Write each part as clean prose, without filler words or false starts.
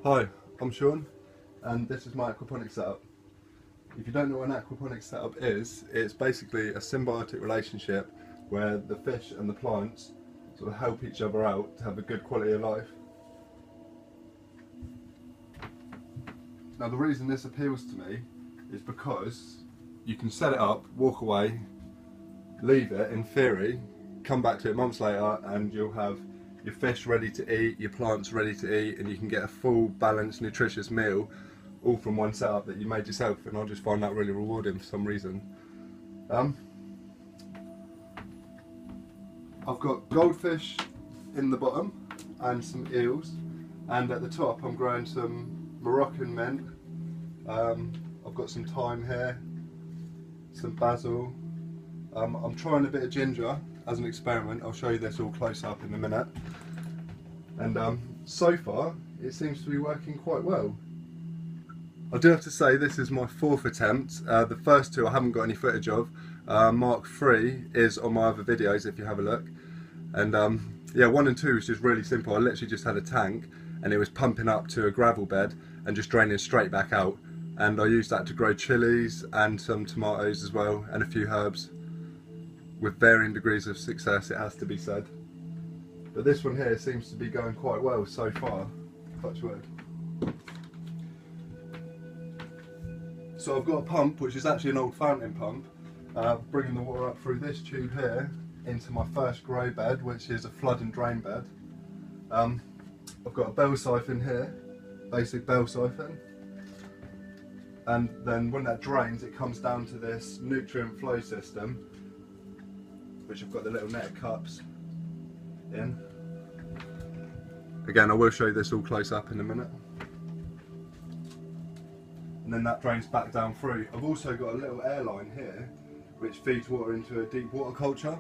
Hi, I'm Sean and this is my aquaponics setup. If you don't know what an aquaponics setup is, it's basically a symbiotic relationship where the fish and the plants sort of help each other out to have a good quality of life. Now the reason this appeals to me is because you can set it up, walk away, leave it in theory, come back to it months later and you'll have your fish ready to eat, your plants ready to eat, and you can get a full, balanced, nutritious meal all from one setup that you made yourself, and I just find that really rewarding for some reason. I've got goldfish in the bottom and some eels, and at the top I'm growing some Moroccan mint. I've got some thyme here, some basil. I'm trying a bit of ginger as an experiment. I'll show you this all close up in a minute. And so far it seems to be working quite well. I do have to say this is my fourth attempt. The first two I haven't got any footage of. Mark 3 is on my other videos if you have a look. And yeah, 1 and 2 was just really simple. I literally just had a tank and it was pumping up to a gravel bed and just draining straight back out. And I used that to grow chilies and some tomatoes as well, and a few herbs, with varying degrees of success, it has to be said. But this one here seems to be going quite well so far, touch wood. So I've got a pump, which is actually an old fountain pump, bringing the water up through this tube here into my first grow bed, which is a flood and drain bed. I've got a bell siphon here, basic bell siphon. And then when that drains, it comes down to this nutrient flow system, which I've got the little netted cups in. Again, I will show you this all close up in a minute. And then that drains back down through. I've also got a little airline here, which feeds water into a deep water culture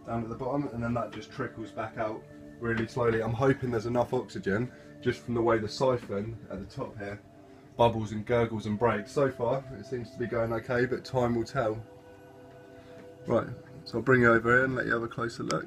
down at the bottom, and then that just trickles back out really slowly. I'm hoping there's enough oxygen just from the way the siphon at the top here bubbles and gurgles and breaks. So far it seems to be going okay, but time will tell. Right, so I'll bring you over here and let you have a closer look.